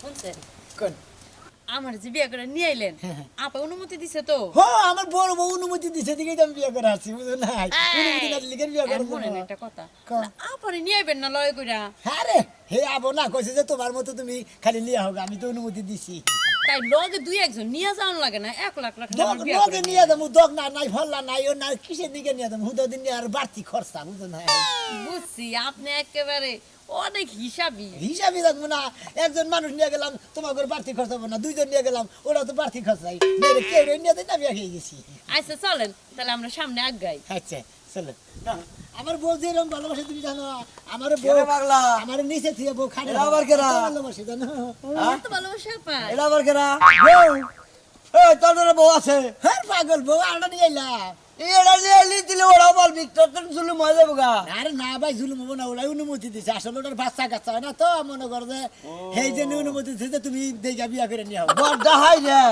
শুনছেন কোন আমার যে বিয়ে করে নিয়ে আইলেন আপা অনুমতি দিছে তো হো আমার বড় বউ অনুমতি দিছে দিকে আমি বিয়ে করে আসছি বুঝো না অনুমতি না দিলে বিয়ে করে শুনেন একটা কথা কোন? আপারে নিয়ে আইবেন না লয় কইরা হ্যাঁ রে হে আবো না কইছে যে তোমার মতো তুমি খালি লিয়া হবে আমি তো অনুমতি দিছি তাই লগে দুই একজন নিয়ে যাওয়ান লাগে না 1 লাখ আমার বিয়ে দগ করে নিয়ে যাবো দগ না নাই ফল্লা নাই ও না কিসের দিকে নিয়ে যাবো হুদা দিন আর বাড়তি খরচা বুঝো না বুঝছি আপনি একেবারে অনেক হিসাবি হিসাবই রাখবো না একজন মানুষ নিয়ে গেলাম তোমার করে বাড়তি খরচ হবো না দুইজন নিয়ে গেলাম ওরা তো বাড়তি খরচাই কেউ নিয়ে দিন আমি খেয়ে গেছি আচ্ছা চলেন তাহলে আমরা সামনে আগাই আচ্ছা চলো না আমার বউ যে এরকম ভালোবাসে তুমি জানো আমার বউ কেরে পাগলা? আমার নিচে থেকে বউ খানে এরা আবার কেরা? ভালোবাসে জানো তো ভালোবাসা পায় এটা আবার কেরা বউ এই তোর বউ আছে হ্যাঁ পাগল বউ আলাদা নিয়ে এলাম এটা নিয়ে এলি দিলে ওরা বলবি তোর তো জুলুম হয়ে যাবো গা আরে না ভাই জুলুম হবো না ওরা অনুমতি দিছে আসলে ওটার বাচ্চা কাচ্চা হয় না তো মনে করো যে সেই জন্য অনুমতি দিছে তুমি দেখা বিয়া করে নিয়ে যাও বড় হাই রে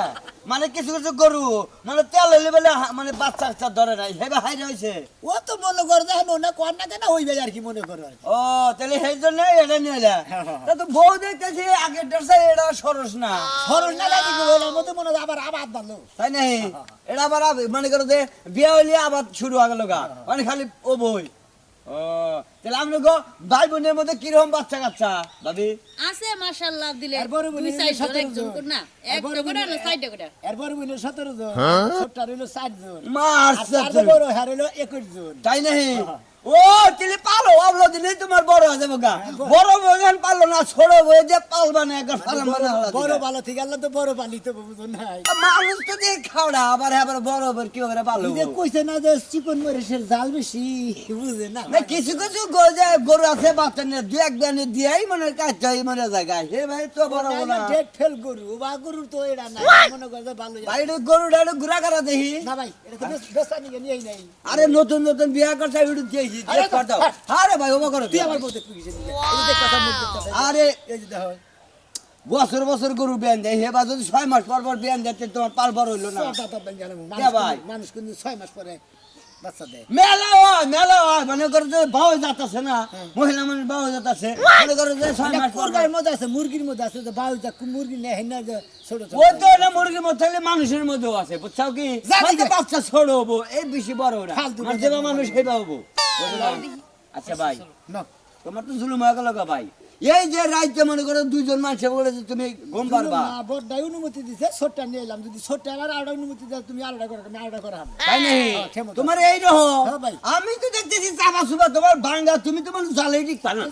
মানে কিছু কিছু গরু মানে তেল হইলে বলে মানে বাচ্চা কাচ্চা ধরে নাই হেবে হাই রয়েছে ও তো মনে করো যে না কর না কেন হইবে আর কি মনে করো আর কি। ও তাহলে সেই জন্য এটা নিয়ে এলে হ্যাঁ। তা তো বউ দেখতেছি আগের ড্রেসে এটা সরস না খরচ না লাগে কি বলে মতো মনে হয় আবার আবাদ ভালো তাই নাই এটা আবার মনে করো যে বিয়ে হইলে আবার শুরু হয়ে গেল গা মানে খালি ও বই ও তাহলে আমি গো ভাই বোনের মধ্যে কিরকম বাচ্চা কাচ্চা ভাবি আছে মাশাআল্লাহ দিলে এরপরে বলি দুই সাইড 17 একজন করে না এরপরে একটা করে বলি- না সাইডে করে এরপরে বইল 17 জন ছোটটা রইল 60 জন মারছে আর তার বড় হার হইল 21 জন তাই নাই ও তাহলে পালো অবলো দিলে তোমার বড় হয়ে যাবে গা বড় বগান পারলো না ছোট বয়ে যে পালবা না একবার ফালাম বড় ভালো ঠিক আল্লাহ তো বড় পালি তো বুঝো নাই মানুষ তো দিয়ে খাওয়া আবার আবার বড় বড় কি করে পালো যে কইছে না যে চিকন মরিচের জাল বেশি বুঝে না না কিছু কিছু গরু আছে বাচ্চা নিয়ে দু এক দানি দিয়েই মনে কাজ মনে জায়গায় হে ভাই তো বড় বড় ডেট ফেল গরু বা গরুর তো এটা না মনে করে যে ভালো ভাই গরুটা একটু ঘুরা করা দেখি না ভাই এটা তো বেসা নিয়ে নিয়েই নাই আরে নতুন নতুন বিয়া করছে একটু দিয়েছি আরে আরে ভাই ওবা করো তুই আমার বলতে তুই কিসে দিলে এই যে কথা মুখ করতে আরে এই যে দেখো বছর বছর গরু বিয়ান দেয় হেবা যদি 6 মাস পর পর বিয়ান দিতে তোমার পাল বড় হইলো না কথা বেঙ্গালে ভাই? মানুষ কিন্তু 6 মাস পরে বাচ্চা দেয় মেলা হয় মনে করো যে বাউ যাতাছে না মহিলা মানুষ বাউ যাতাছে মনে করো যে 6 মাস পর মুরগির মধ্যে আছে মুরগির মধ্যে আছে যে বাউ যা মুরগি নেই হেনা যে ছোট ছোট ও তো না মুরগির মধ্যে হলে মানুষের মধ্যেও আছে বুঝছাও কি জানি হয়তো গে। বাচ্চা ছোট হবো এই বেশি বড় ওরা ফালতু মানে কথা যেবা বলবো মানুষ না। সেবা হবো বুঝলাম? আচ্ছা ভাই না তোমার তো জুলুম হয়ে গেল গা ভাই এই যে রাজ্যে মনে করো দুইজন মানুষ বলে যে তুমি ঘুম পারবা না বড়টাই অনুমতি দিছে ছোটটা নিয়ে এলাম যদি ছোটটা আবার আলাদা অনুমতি দেয় তুমি আলাদা করে আমি আলাদা করা হবে তাই নাই ক্ষমতা। তোমার এই রকম হ্যাঁ ভাই। আমি তো দেখতেছি চাপা সুবা তোমার ভাঙ্গা তুমি তোমার জালেই ঠিক পারো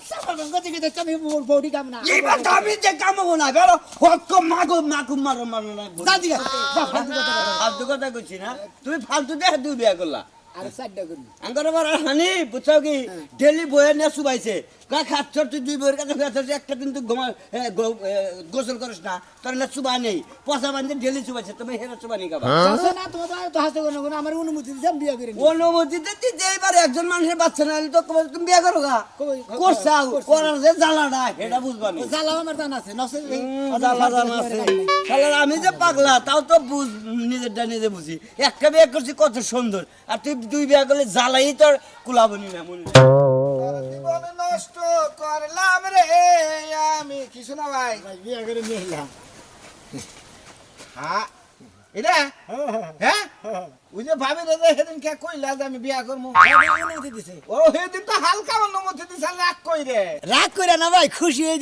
আমি বৌদি কাম না এইবার তো আমি যে কামাবো না বেরো হক মাগো মারো না দাদি ফালতু কথা কইছি না তুমি ফালতু দেখে দুই বিয়া করলা আরে সাইডটা করি আঙ্গর আবার হানি বুঝছাও কি ডেলি বয়ে নিয়ে শুবাইছে কা খাচ্ছর তুই দুই বইয়ের কাছে খাচ্ছর একটা দিন তুই গোসল করিস না তোর না চুবা নেই পচা বান্ধে ডেলি চুবাইছে তুমি হেরা চুবা নেই খাবা না তোমার তো হাসতে কোনো কোনো আমার অনুমতি দিছে আমি বিয়ে করে নিই অনুমতিতে দিতে এবার একজন মানুষের বাচ্চা না হলে তো তুমি বিয়ে করো গা কই- করছাও করছি। করার যে জ্বালাটা এটা বুঝবা না জ্বালাও আমার জানা আছে নসে জ্বালা জানা আছে শালার আমি যে পাগলা তাও তো বুঝ নিজেরটা নিজে বুঝি একটা বিয়ে করছি কত সুন্দর আর তুই দুই বিয়ে করলে জ্বালাই তোর কুলাবনি না মনে জীবন নষ্ট করলাম রে আমি কিছু না ভাই বিয়ে করে নিয়ে এলাম হ্যাঁ এটা হ্যাঁ ওই যে ভাবি রে সেদিন কে কইলা যে আমি বিয়া করবো অনুমতি দিছে ও সেদিন তো হালকা অনুমতি দিছে রাগ কই রে রাগ করে না ভাই খুশি হয়ে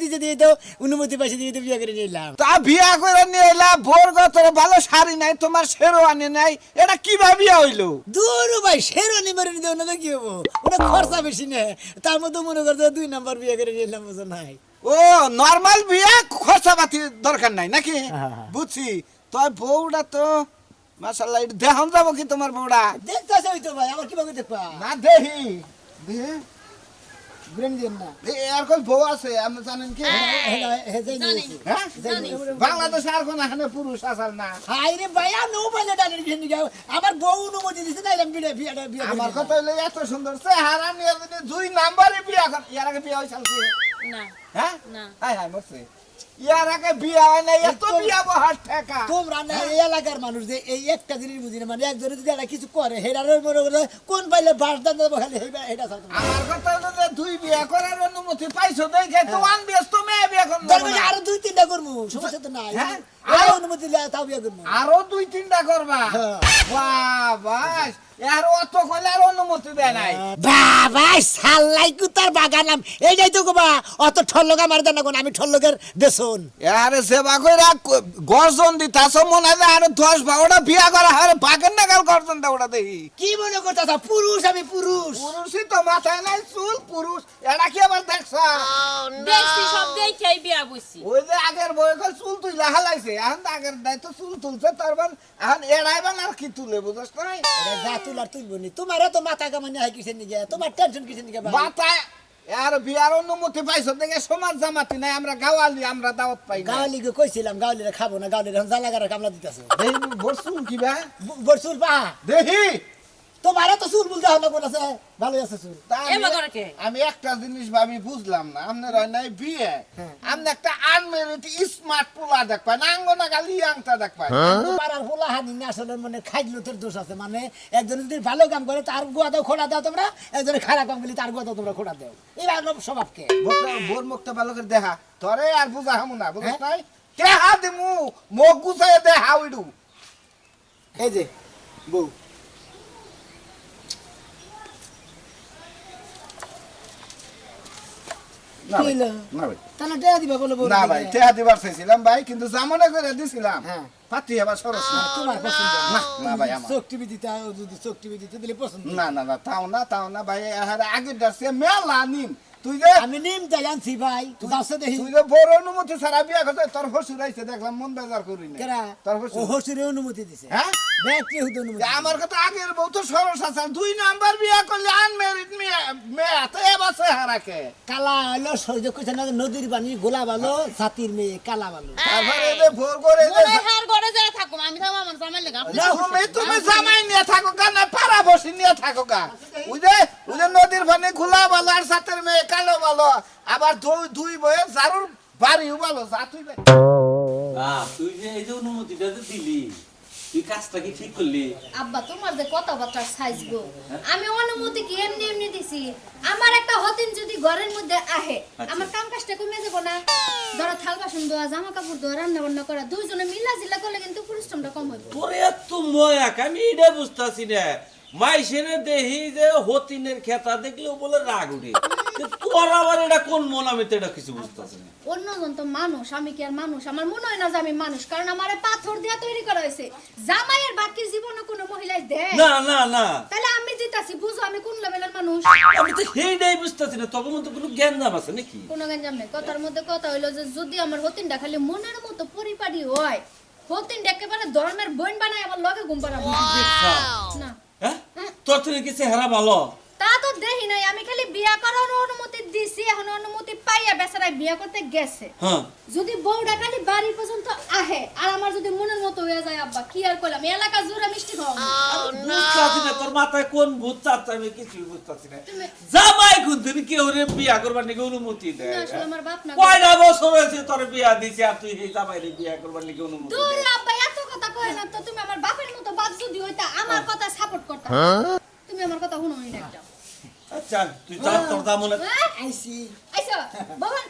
দিছে দিয়ে তো অনুমতি পাইছে দিয়ে তো বিয়ে করে নিয়ে এলাম তা বিয়া করে নিয়ে এলা ভোর গতরে ভালো শাড়ি নাই তোমার শেরওয়ানি নাই এটা কিভাবে বিয়া হইলো দূর ভাই শেরওয়ানি মেরে নিতে ওটা কি হবো ওটা খরচা বেশি নেই তার মধ্যে মনে করতে 2 নাম্বার বিয়ে করে নিয়ে এলাম বুঝো নাই ও নরমাল বিয়া খরচা পাতি দরকার নাই নাকি হ্যাঁ। বুঝছি তোর বউটা তো মাশাআল্লাহ এটা দেখান যাবো কি তোমার বউটা দেখতেছে ওই তো ভাই আমার কিভাবে দেখবা না দেহি দেহি ব্রেন দিন না আর কোন বউ আছে আপনি জানেন কি জানি। হ্যাঁ জানি। বাংলাদেশে আর কোন এখানে পুরুষ আসার না হাই রে ভাই আমি মোবাইলে ডানের ঘেনে যাও আমার বউ অনুমতি দিছে না এলাম বিয়ে বিয়ে বিয়ে আমার কথা হইলে এত সুন্দর চেহারা নিয়ে যদি 2 নাম্বারে বিয়া কর ইয়ার আগে বিয়া হইছিল না হ্যাঁ না হাই হাই মরছে ইয়ার আগে বিয়া হয় না এত বিয়া বহার ঠেকা তোমরা না এই এলাকার মানুষ যে এই একটা জিনিস বুঝি না মানে একজনে যদি একটা কিছু করে হেরারের মনে করে কোন পাইলে বাস দান দেবো খালি হেটা ছাড়তো আমার কথা হলো যে 2 বিয়া করার অনুমতি পাইছ পাইছো দেখে তো আনবিয়াস তো মেয়ে বিয়ে করবো দরকার হলে আরো 2-3টা করবো সমস্যা তো নাই হ্যাঁ? আরো অনুমতি দিলে তাও বিয়ে করবো আরো 2-3টা করবা হ্যাঁ। বাবা আর অত কইলে আর অনুমতি দেয় নাই বাবা সাল্লাই কুতার বাগানাম এইটাই তো গোবা অত ঠল্লগা মার দেন না কোন আমি ঠল্লগের দেশন আরে সেবা কইরা গর্জন দিতাছ মনে হয় আরো 10-12টা বিয়া করা হয় বাগের নাগাল গর্জন দেওয়া দেখি কি মনে করতেছ পুরুষ আমি পুরুষ পুরুষই তো মাথায় নাই চুল পুরুষ এটা কি আবার দেখছ দেখছি সব দেখেই বিয়া বইছি ওই যে আগের বয়সের চুল তুই লাহালাইছে এখন তো আগের দায়িত্ব চুল তুলছে তারপর এখন এড়াইবেন আর কি তুলে বুঝছ নাই এটা যা তুলার তুলবো নি তোমারও তো মাথা কামানি হয় কিসের নিগে তোমার টেনশন কিসের নিগে ভাই মাথায় আর বিয়ার অনুমতি পাইছ দেখে সমাজ জামাতি নাই আমরা গাওয়ালি আমরা দাওয়াত পাই না গাওয়ালিকে কইছিলাম গাওয়ালিরা খাবো না গাওয়ালিরা এখন জ্বালাগারা কামলা দিতেছে দেহি বসুন কি বা বরসুল পা দেহি তোমারও তো চুল বলতে হবে কোন আছে ভালোই আছে চুল তা এ বাগারে কে? আমি একটা জিনিস ভাবি বুঝলাম না আপনার হয় নাই বিয়ে আপনি একটা আনমেরিড স্মার্ট পোলা দেখবেন আঙ্গনা গালি আংটা দেখবেন পাড়ার পোলা হানি না আসলে মানে খাইলুতের দোষ আছে মানে একজন যদি ভালো কাম করে তার গুয়া দাও খোড়া দাও তোমরা একজনে খারাপ কাম করলে তার গুয়া দাও তোমরা খোড়া দাও এই স্বভাবকে বোর মুখটা ভালো করে দেখা তোরে আর বুঝা হামু না বুঝছ নাই কেহা দিমু মুখ গুছাই দেখা উইডু এই যে বউ না ভাই, কিলো? না ভাই তাহলে টেয়া দিবা বলে বউ না ভাই টেহা দিবার চাইছিলাম ভাই কিন্তু জামনে করে দিছিলাম হ্যাঁ। পাতি এবার সরস না তোমার পছন্দ না, না ভাই, আমার। চোখ টিভি দিতে যদি চোখ টিভি দিতে দিলে পছন্দ না না না তাও না ভাই আগের দাসে মেলা নিম তুই যে আমি নিম তাই আনছি ভাই যাচ্ছে দেখি তুই যে বড় অনুমতি ছাড়া বিয়া করতে তোর হসুর আইছে দেখলাম মন বেজার করি না কেরা তোর ও হসুর হসুরে অনুমতি দিছে হ্যাঁ ব্যাটারি হতে অনুমতি যে আমার কথা আগের বউ তো সরস আছে 2 নাম্বার বিয়া করলে আনমেরিড মেয়ে তো এবার হারাকে কালা হলো সহ্য করছে না নদীর পানি গোলা ভালো জাতির মেয়ে কালা ভালো তারপরে যে ভোর করে যে মনে হার ঘরে যায় থাকুম আমি থাকুম আমার জামাই লাগা তুমি জামাই নিয়ে থাকো গা না পাড়া বসি নিয়ে থাকো গা ওই যে নদীর পানি খোলা ভালো আর সাথের মেয়ে কালো ভালো আবার দুই বয়ে জারুর বাড়িও ভালো যা তুই ভাই তুই যে এই যে অনুমতিটা যে দিলি তুই কাজটা কি ঠিক করলি আব্বা তোমার যে কথাবার্তার সাইজ গো আমি অনুমতি কি এমনি এমনি দিছি আমার একটা হতিন যদি ঘরের মধ্যে আহে আমার কাম কাজটা কমে যাবো না ধরো থাল বাসন ধোয়া জামা কাপড় ধোয়া রান্না বান্না করা দুইজনে মিলা জিলা করলে কিন্তু পরিশ্রমটা কম হবে তোর এত ময়াক আমি এটা বুঝতেছি না মাইসেনে দেহি যে হতিনের খেতা দেখলেও বলে রাগ উঠে তোর আবার এটা কোন মন আমি তো এটা কিছু বুঝতেছি না অন্যজন তো মানুষ আমি কি আর মানুষ আমার মনে হয় না যে আমি মানুষ কারণ আমারে পাথর দিয়ে তৈরি করা হয়েছে জামাইয়ের বাকি জীবনে কোনো মহিলাই দেয় না না না তাহলে আমি দিতাছি বুঝো আমি কোন লেভেলের মানুষ আমি তো সেইটাই বুঝতেছি না তখন মধ্যে কোনো জ্ঞান জাম আছে নাকি কোনো গঞ্জাম নেই কথার মধ্যে কথা হইলো যে যদি আমার হতিনটা খালি মনের মতো পরিপাটি হয় হতিনটা একেবারে ধর্মের বোন বানায় আমার লগে ঘুম পাড়াবো না হ্যাঁ তোর থেকে কি চেহারা ভালো তা তো দেখি নাই আমি খালি বিয়া করার অনুমতি দিছি এখন অনুমতি পাইয়া বেচারা বিয়া করতে গেছে হ্যাঁ যদি বউটা খালি বাড়ি পর্যন্ত আহে আর আমার যদি মনের মতো হয়ে যায় আব্বা কি আর করলাম এলাকা জুড়ে মিষ্টি খাওয়া বুঝতেছি না তোর মাথায় কোন ভূত চাচ্ছে আমি কিছুই বুঝতেছি না জামাই খুঁজতে কেউ রে বিয়া করবার নাকি অনুমতি দেয় আসলে আমার বাপ না কয়টা বছর হয়েছে তোর বিয়া দিছে আর তুই এই জামাই রে বিয়া করবার নাকি অনুমতি দূর দেয় আব্বা এত কথা কয় না তো তুমি আমার বাপের মতো বাপ যদি হইতা আমার কথা সাপোর্ট করতা তুমি আমার কথা শুনোই না একটা আচ্ছা তুই যা তোর দাম মনে হ্যাঁ আইসি আইসো বাবান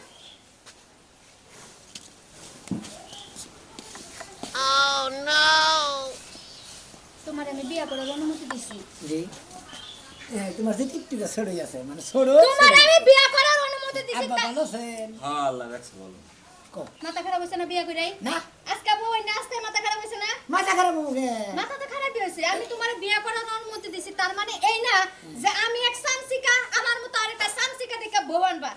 তোমার আমি বিয়া করার অনুমতি দিছি জি তোমার যে টিকটিকা ছড়ে আছে মানে ছড়ো তোমার আমি বিয়া করার অনুমতি দিছি আব্বা ভালো আছেন হ্যাঁ আল্লাহ রাখছে বলো মাথা খারাপ হইছে না বিয়া কইরাই না আজকে বউ না আজকে মাথা খারাপ হইছে না মাথা খারাপ হবে মাথা তো খারাপই হইছে আমি তোমার বিয়া করার অনুমতি দিছি তার মানে এই না যে আমি এক সামসিকা আমার মতো আরেকটা সামসিকা দেখে ভবানবা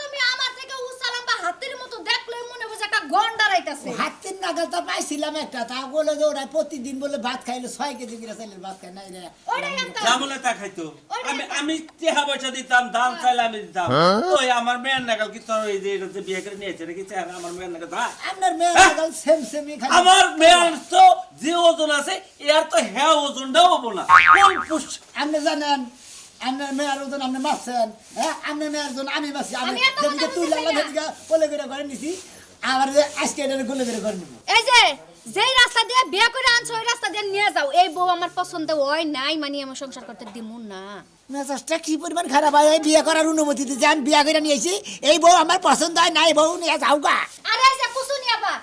তুমি আমার থেকে উসালাম্বা হাতের মতো দেখলে মনে হচ্ছে একটা গন্ডা রাইতাছে হাতের নাগালটা পাইছিলাম একটা তা বলে যে ওরা প্রতিদিন বলে ভাত খাইলে 6 কেজি করে চাইলে ভাত খায় নাই রে ওটাই আনতাম জামলে তা খাইতো আমি টেহা পয়সা দিতাম ধান চাইলে আমি দিতাম ওই আমার মেয়ের নাগাল কি তোর এই যে এটা যে বিয়ে করে নিয়েছে নাকি চেহারা আমার মেয়ের নাগাল দা আপনার মেয়ে নাগাল সেম সেমই খালি আমার মেয়ের তো যে ওজন আছে এর তো হ্যাঁ ওজনটাও হবো না কোন পুষ আপনি জানেন আপনার মেয়ের ওজন আপনি মারছেন হ্যাঁ আপনার মেয়ের ওজন আমি মারছি আমি আমি এত কথা যেদিকে তুই বুঝতেছি লাল্লা না। যেদিকে কোলে করে ঘরে নিছি আবার যে আজকে এটা গোলে করে ঘরে নিব এই যে যেই রাস্তা দিয়ে বিয়ে করে আনছো ওই রাস্তা দিয়ে নিয়ে যাও এই বউ আমার পছন্দ হয় নাই মানে আমার সংসার করতে দিমু না মেজাজটা কি পরিমাণ খারাপ হয় এই বিয়ে করার অনুমতি দিতে আমি বিয়ে করে নিয়েছি এই বউ আমার পছন্দ হয় না এই বউ নিয়ে যাও গা আরে এই যে কুসুনি আপা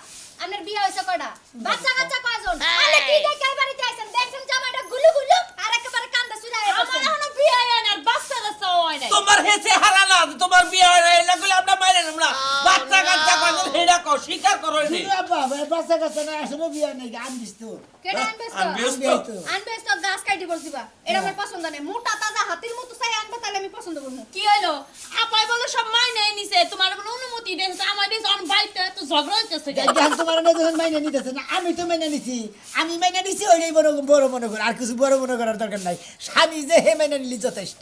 আপনার বিয়ে হইছে কয়টা বাচ্চা কাচ্চা কয়জন আরে কি দেখাই বাড়িতে আইছেন দেখছেন জামাইটা গুলু গুলু আর একেবারে কান্দা চুরায় আমার এখনো বিয়ে হয় না আর বাচ্চা কাচ্চা হয় নাই তোমার হেসে হারালা তোমার বিয়ে হয় না এগুলো আমরা মাইরে আমরা বাচ্চা কাচ্চা কখন হেডা কও স্বীকার করো নি বাবা বাচ্চা কাচ্চা না আসলে বিয়ে নেই আনবিস তো কেডা আনবেস আনবেস তো আনবেস তো গাছ কাটি বলছিবা এটা আমার পছন্দ নাই মোটা তাজা হাতির মতো চাই আনবে তাহলে আমি পছন্দ করব কি হইলো আপাই বলে সব মাইনে নিছে তোমার কোনো অনুমতি দেন আমার দিস অন বাইতে তো ঝগড়া হইতেছে দেখেন তোমার না যখন মাইনে নিতেছে না আমি তো মাইনে নিছি আমি মাইনে নিছি ওইটাই বড় বড় মনে কর আর কিছু বড় মনে করার দরকার নাই স্বামী যে হে মাইনে নিলি যথেষ্ট